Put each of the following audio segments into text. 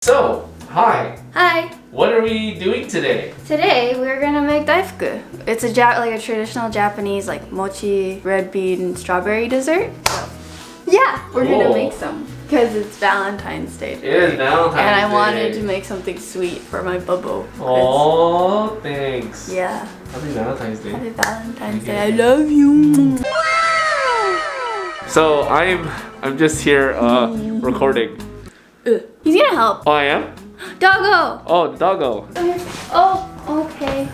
So, hi. Hi. What are we doing today? Today we're gonna make Daifuku. It's a traditional Japanese mochi red bean strawberry dessert. So, yeah, we're gonna make some because it's Valentine's Day today. It is Valentine's Day. And I wanted to make something sweet for my bubbo. Oh, thanks. Yeah. Happy Valentine's Day. Happy Valentine's Day. I love you. So I'm just here recording. He's gonna help. Oh, I am? Doggo. Oh, doggo. Oh, okay.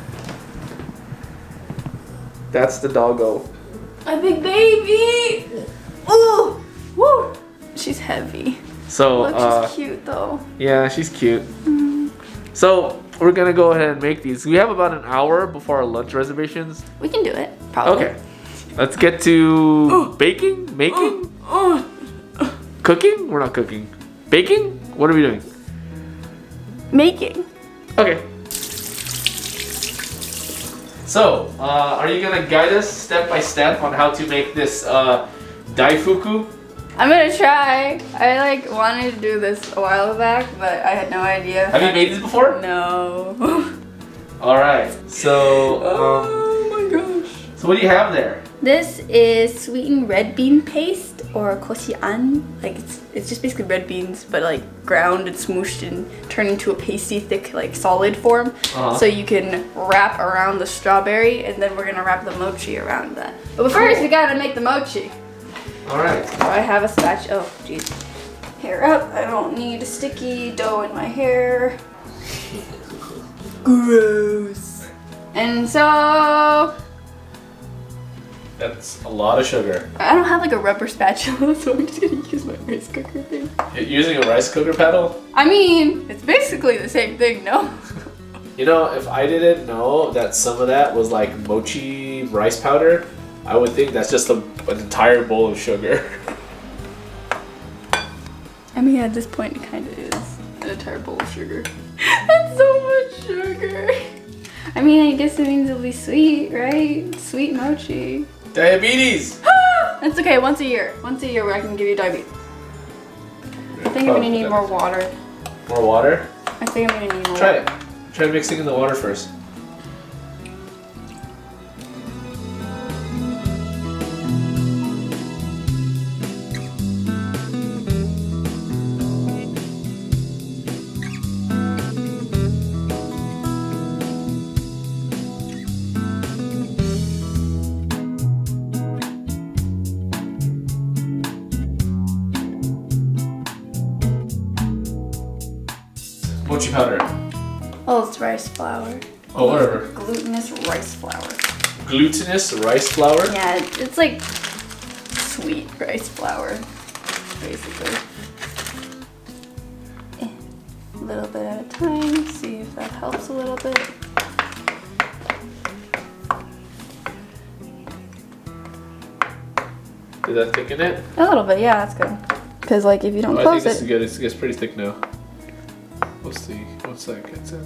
That's the doggo. A big baby. Ooh, woo. She's heavy. So Look, she's cute though. Yeah, she's cute. So we're gonna go ahead and make these. We have about an hour before our lunch reservations. We can do it, probably. Okay. Let's get to baking, making, cooking. We're not cooking. Baking? What are we doing? Making. Okay. So, are you gonna guide us step by step on how to make this Daifuku? I'm gonna try. I wanted to do this a while back, but I had no idea. Have you made this before? No. All right. So, oh my gosh. So what do you have there? This is sweetened red bean paste, or koshian. It's just basically red beans, but ground and smooshed and turned into a pasty, thick, solid form. So you can wrap around the strawberry, and then we're gonna wrap the mochi around that. But first, we gotta make the mochi. All right. So I have a spatula. Oh, jeez. Hair up. I don't need sticky dough in my hair. Gross. And so That's a lot of sugar. I don't have a rubber spatula, so I'm just gonna use my rice cooker thing. You're using a rice cooker paddle? I mean, it's basically the same thing, no? You know, if I didn't know that some of that was mochi rice powder, I would think that's just an entire bowl of sugar. I mean, at this point, it kind of is an entire bowl of sugar. That's so much sugar. I mean, I guess it means it'll be sweet, right? Sweet mochi. Diabetes! That's okay, once a year. Once a year where I can give you diabetes. I think I'm gonna need more water. More water? I think I'm gonna need more water. Try it. Try mixing in the water first. Mochi powder. Oh, it's rice flour. Oh, whatever. Glutinous rice flour. Glutinous rice flour? Yeah, it's sweet rice flour, basically. A little bit at a time, see if that helps a little bit. Did that thicken it? A little bit, yeah, that's good. Because if you don't I close think this it. is good. It gets pretty thick now. We'll see once that gets in.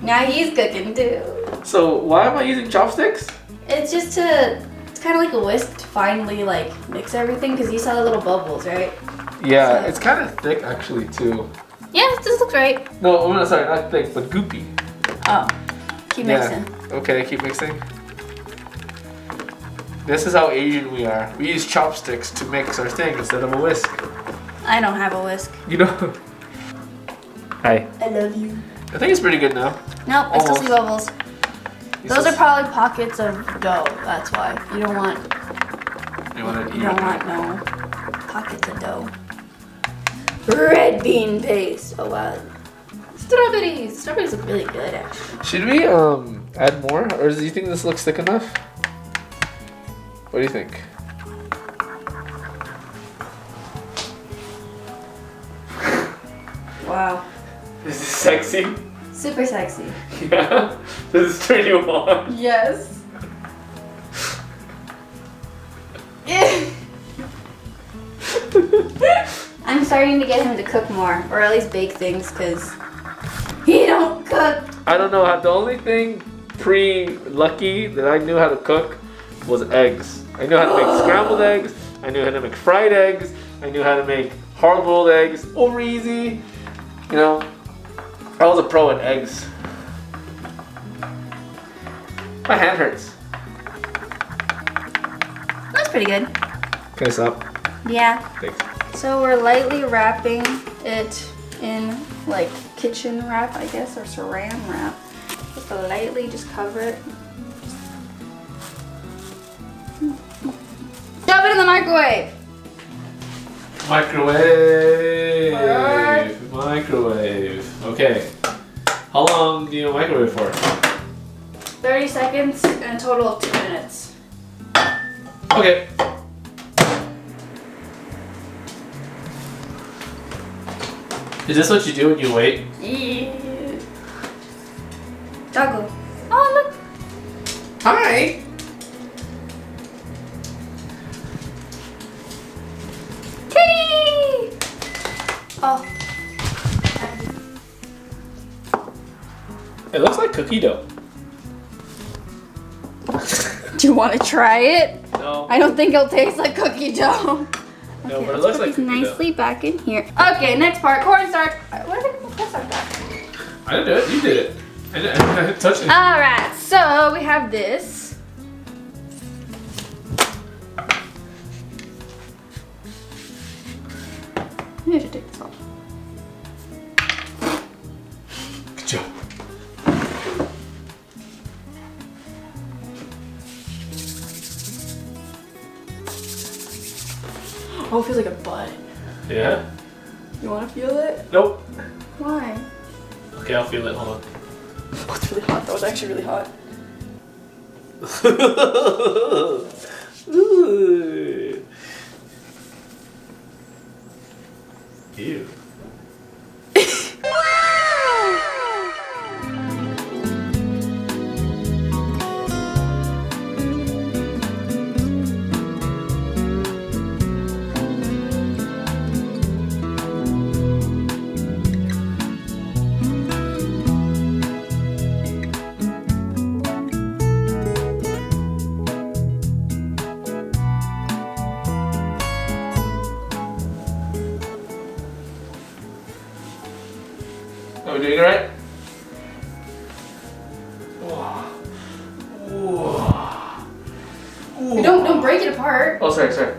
Now he's cooking too. So why am I using chopsticks? It's just it's kind of like a whisk to finally mix everything, because you saw the little bubbles, right? Yeah, So. it's kind of thick actually too. Yeah, this looks right. No, I'm sorry, not thick, but goopy. Oh, keep mixing. Okay, keep mixing. This is how Asian we are. We use chopsticks to mix our thing instead of a whisk. I don't have a whisk. You know. Hi. I love you. I think it's pretty good now. Nope, I still see bubbles. You Those still are probably pockets of dough. That's why you don't want. You don't want no pockets of dough. Red bean paste. Oh wow. Strawberries. Strawberries look really good actually. Should we add more, or do you think this looks thick enough? What do you think? Wow. Is this sexy? Super sexy. Yeah. Does this turn you on? Yes. I'm starting to get him to cook more, or at least bake things, because he don't cook. I don't know how. The only thing pre-Lucky that I knew how to cook was eggs. I knew how to make scrambled eggs. I knew how to make fried eggs. I knew how to make hard-boiled eggs, over easy. You know, I was a pro at eggs. My hand hurts. That's pretty good. Can I stop? Yeah. Thanks. So we're lightly wrapping it in like kitchen wrap, I guess, or saran wrap. Just lightly, just cover it. Shove it in the microwave. Microwave. Microwave. Okay. How long do you microwave for? 30 seconds and a total of 2 minutes. Okay. Is this what you do when you wait? Yeah. Juggle. Oh, look. Hi. Kitty! Oh. It looks like cookie dough. Do you want to try it? No. I don't think it'll taste like cookie dough. No, Okay, but it let's looks put like these cookie nicely back in here. Okay, next part, cornstarch. Where did I put cornstarch back? I didn't do it. You did it. I didn't touch it. All right, so we have this. Maybe I should take this off. Good job. Oh, it feels like a butt. Yeah? You want to feel it? Nope. Why? Okay, I'll feel it. Hold on. Oh, it's really hot though. It's actually really hot. Ooh. Ew. Are we doing it right? Whoa. Whoa. Don't break it apart. Oh, sorry.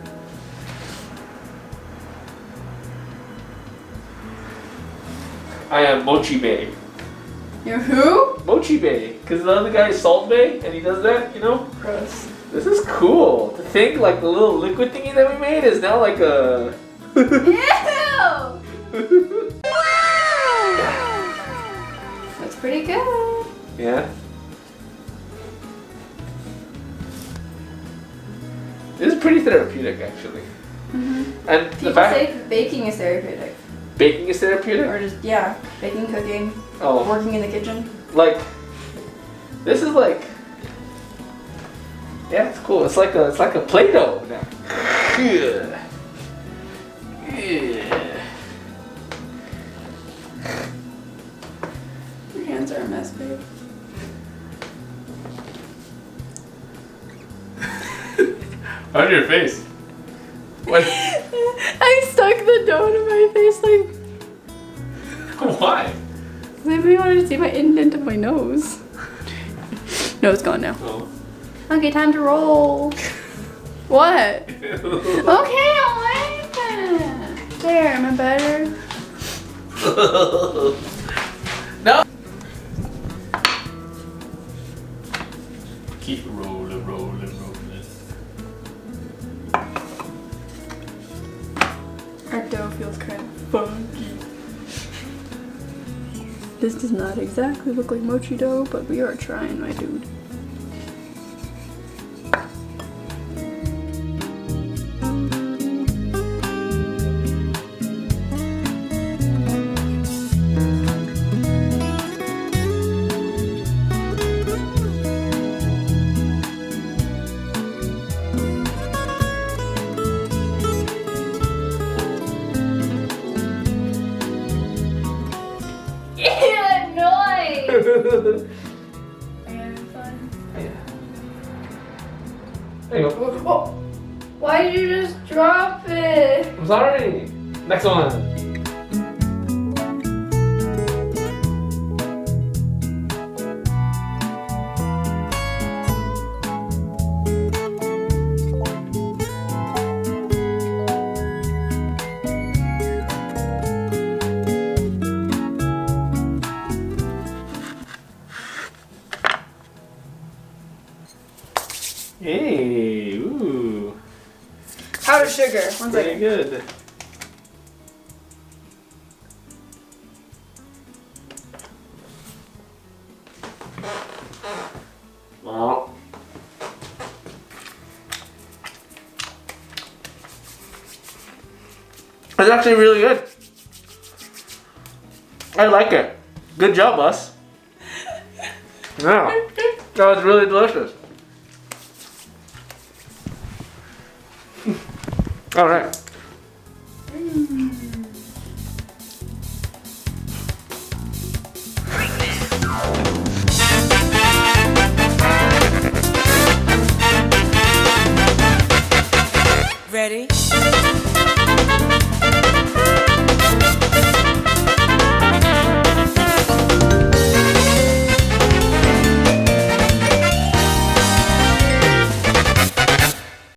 I am Mochi Bay. You're who? Mochi Bay. Because the other guy is Salt Bay, and he does that, you know? Gross. This is cool. To think like the little liquid thingy that we made is now like a... Ew! That's pretty good. Yeah. This is pretty therapeutic, actually. Mm-hmm. And the People fact say baking is therapeutic. baking is therapeutic. Or just, yeah, baking, cooking, Oh, working in the kitchen. like this is like, yeah, it's cool. It's like a Play-Doh now. Yeah. Your hands are a mess, babe. On your face. What? I stuck the dough to my face like. Why? Maybe wanted to see my indent of my nose. No, it's gone now. Oh. Okay, time to roll. What? Okay, I'll wipe it. There, am I better? No. Keep rolling. Our dough feels kind of funky. This does not exactly look like mochi dough, but we are trying, my dude. Are you having fun? Yeah. There you go. Whoa. Why did you just drop it? I'm sorry. Next one. Hey, ooh. Powdered sugar. One Very second. good. Wow. It's actually really good. I like it. Good job, us. Yeah. That was really delicious. All right. Ready?